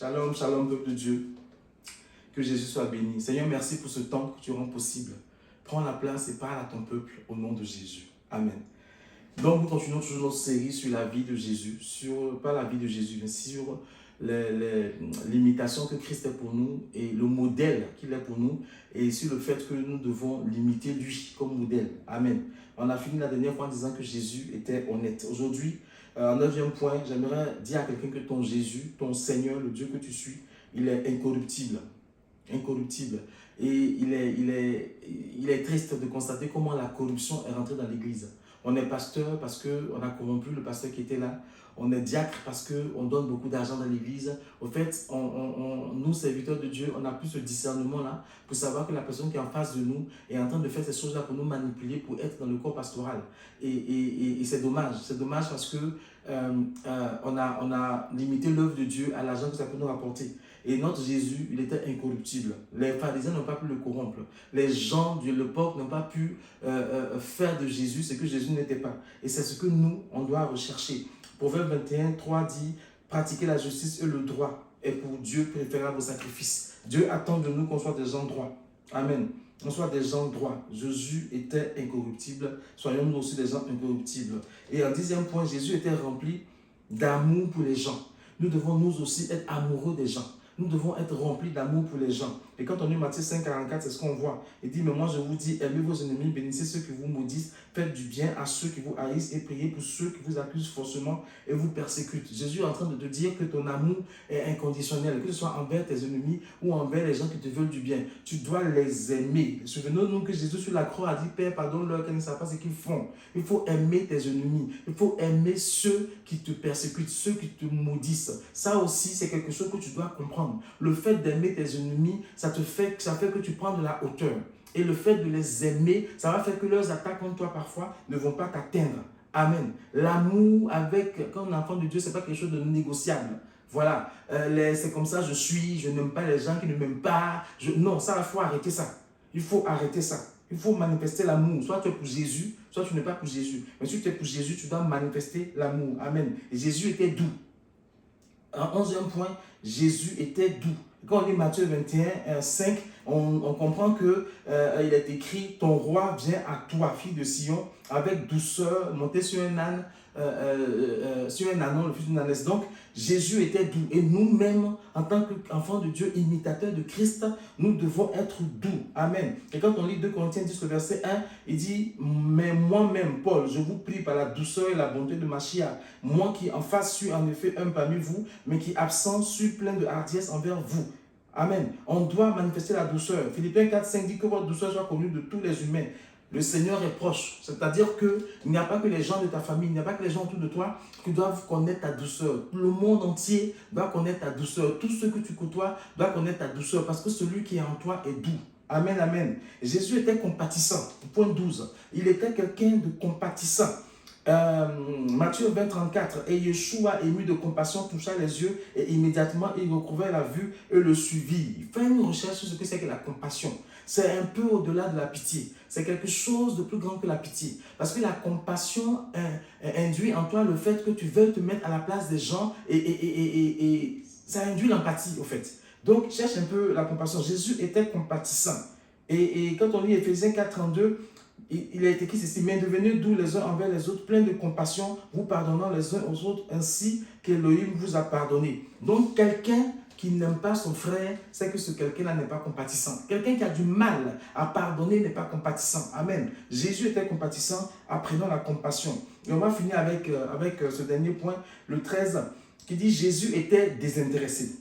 Shalom, shalom, peuple de Dieu. Que Jésus soit béni. Seigneur, merci pour ce temps que tu rends possible. Prends la place et parle à ton peuple au nom de Jésus. Amen. Donc, nous continuons toujours notre série sur la vie de Jésus, pas la vie de Jésus, mais sur l'imitation que Christ est pour nous et le modèle qu'il est pour nous et sur le fait que nous devons l'imiter lui comme modèle. Amen. On a fini la dernière fois en disant que Jésus était honnête. Aujourd'hui, en 9e point, j'aimerais dire à quelqu'un que ton Jésus, ton Seigneur, le Dieu que tu suis, il est incorruptible. Incorruptible. Et il est triste de constater comment la corruption est rentrée dans l'Église. On est pasteur parce qu'on a corrompu le pasteur qui était là. On est diacre parce qu'on donne beaucoup d'argent dans l'église. Au fait, nous, serviteurs de Dieu, on n'a plus ce discernement-là pour savoir que la personne qui est en face de nous est en train de faire ces choses-là pour nous manipuler, pour être dans le corps pastoral. Et c'est dommage. C'est dommage parce que on a limité l'œuvre de Dieu à l'argent que ça peut nous rapporter. Et notre Jésus, il était incorruptible. Les pharisiens n'ont pas pu le corrompre. Les gens de l'époque n'ont pas pu faire de Jésus ce que Jésus n'était pas. Et c'est ce que nous, on doit rechercher. Proverbe 21, 3 dit « Pratiquer la justice et le droit est pour Dieu préférable au sacrifice. » Dieu attend de nous qu'on soit des gens droits. Amen. On soit des gens droits. Jésus était incorruptible. Soyons nous aussi des gens incorruptibles. Et en 10e point, Jésus était rempli d'amour pour les gens. Nous devons nous aussi être amoureux des gens. Nous devons être remplis d'amour pour les gens. Et quand on lit Matthieu 5, 44, c'est ce qu'on voit. Il dit, mais moi je vous dis, aimez vos ennemis, bénissez ceux qui vous maudissent, faites du bien à ceux qui vous haïssent et priez pour ceux qui vous accusent faussement et vous persécutent. Jésus est en train de te dire que ton amour est inconditionnel, que ce soit envers tes ennemis ou envers les gens qui te veulent du bien. Tu dois les aimer. Souvenons-nous que Jésus sur la croix a dit, Père, pardonne-leur qu'ils ne savent pas ce qu'ils font. Il faut aimer tes ennemis. Il faut aimer ceux qui te persécutent, ceux qui te maudissent. Ça aussi, c'est quelque chose que tu dois comprendre. Le fait d'aimer tes ennemis, ça fait que tu prends de la hauteur. Et le fait de les aimer, ça va faire que leurs attaques contre toi parfois ne vont pas t'atteindre. Amen. L'amour quand on est enfant de Dieu, ce n'est pas quelque chose de négociable. Voilà, c'est comme ça, je n'aime pas les gens qui ne m'aiment pas. Non, ça, il faut arrêter ça. Il faut arrêter ça. Il faut manifester l'amour. Soit tu es pour Jésus, soit tu n'es pas pour Jésus. Mais si tu es pour Jésus, tu dois manifester l'amour. Amen. Et Jésus était doux. En 11e point, Jésus était doux. Quand on lit Matthieu 21, 5, on comprend qu'il est écrit « Ton roi vient à toi, fille de Sion, avec douceur, monté sur un âne, sur un ânon, le fils d'une ânesse. » Donc, Jésus était doux. Et nous-mêmes, en tant qu'enfants de Dieu, imitateurs de Christ, nous devons être doux. Amen. Et quand on lit 2 Corinthiens 10, le verset 1, il dit « Mais moi-même, Paul, je vous prie par la douceur et la bonté de Machia, moi qui en face suis en effet un parmi vous, mais qui absent suis plein de hardiesse envers vous. » Amen. On doit manifester la douceur. Philippiens 4, 5 dit que votre douceur soit connue de tous les humains. Le Seigneur est proche. C'est-à-dire qu'il n'y a pas que les gens de ta famille, il n'y a pas que les gens autour de toi qui doivent connaître ta douceur. Le monde entier doit connaître ta douceur. Tous ceux que tu côtoies doivent connaître ta douceur parce que celui qui est en toi est doux. Amen, amen. Jésus était compatissant. Point 12. Il était quelqu'un de compatissant. Matthieu 20, 34. Et Yeshua, ému de compassion, toucha les yeux et immédiatement il recouvrait la vue et le suivit. Fais une recherche sur ce que c'est que la compassion. C'est un peu au-delà de la pitié. C'est quelque chose de plus grand que la pitié. Parce que la compassion induit en toi le fait que tu veux te mettre à la place des gens et ça induit l'empathie au fait. Donc cherche un peu la compassion. Jésus était compatissant. Et quand on lit Éphésiens 4, 32, il a été écrit ceci, mais devenez doux les uns envers les autres, pleins de compassion, vous pardonnant les uns aux autres, ainsi qu'Élohim vous a pardonné. Donc, quelqu'un qui n'aime pas son frère, c'est que ce quelqu'un-là n'est pas compatissant. Quelqu'un qui a du mal à pardonner n'est pas compatissant. Amen. Jésus était compatissant, apprenons la compassion. Et on va finir avec ce dernier point, le 13, qui dit Jésus était désintéressé.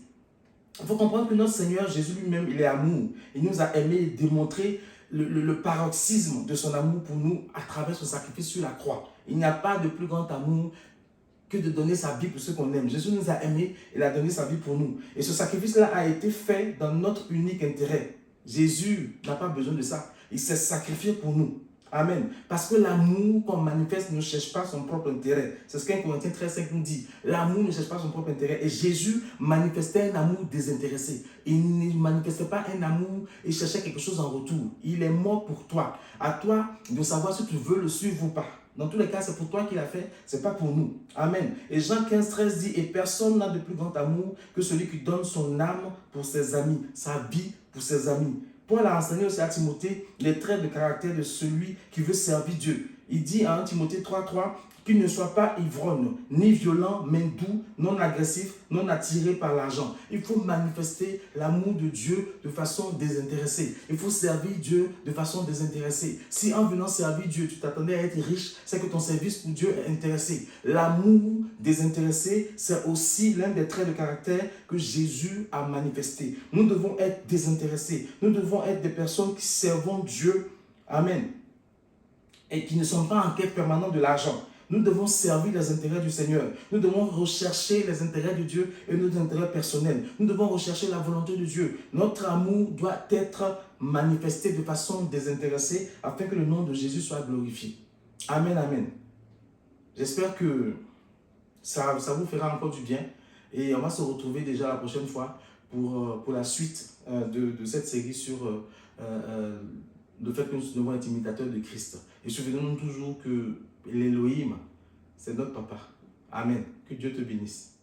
Il faut comprendre que notre Seigneur Jésus lui-même, il est amour. Il nous a aimé démontrer le paroxysme de son amour pour nous à travers son sacrifice sur la croix. Il n'y a pas de plus grand amour que de donner sa vie pour ceux qu'on aime. Jésus nous a aimés, il a donné sa vie pour nous. Et ce sacrifice-là a été fait dans notre unique intérêt. Jésus n'a pas besoin de ça. Il s'est sacrifié pour nous. Amen. Parce que l'amour qu'on manifeste ne cherche pas son propre intérêt. C'est ce qu'un Corinthiens 13,5 nous dit. L'amour ne cherche pas son propre intérêt. Et Jésus manifestait un amour désintéressé. Il ne manifestait pas un amour et cherchait quelque chose en retour. Il est mort pour toi. À toi de savoir si tu veux le suivre ou pas. Dans tous les cas, c'est pour toi qu'il a fait, ce n'est pas pour nous. Amen. Et Jean 15,13 dit, et personne n'a de plus grand amour que celui qui donne son âme pour ses amis, sa vie pour ses amis. Paul a enseigné aussi à Timothée les traits de caractère de celui qui veut servir Dieu. Il dit à 1 Timothée 3,3 qu'il ne soit pas ivrogne, ni violent, mais doux, non agressif, non attiré par l'argent. Il faut manifester l'amour de Dieu de façon désintéressée. Il faut servir Dieu de façon désintéressée. Si en venant servir Dieu, tu t'attendais à être riche, c'est que ton service pour Dieu est intéressé. L'amour désintéressé, c'est aussi l'un des traits de caractère que Jésus a manifesté. Nous devons être désintéressés. Nous devons être des personnes qui servons Dieu. Amen. Et qui ne sont pas en quête permanente de l'argent. Nous devons servir les intérêts du Seigneur. Nous devons rechercher les intérêts de Dieu et nos intérêts personnels. Nous devons rechercher la volonté de Dieu. Notre amour doit être manifesté de façon désintéressée afin que le nom de Jésus soit glorifié. Amen, amen. J'espère que ça vous fera encore du bien. Et on va se retrouver déjà la prochaine fois pour la suite de cette série sur le fait que nous devons être imitateurs de Christ. Et souvenons-nous toujours que l'Élohim, c'est notre papa. Amen. Que Dieu te bénisse.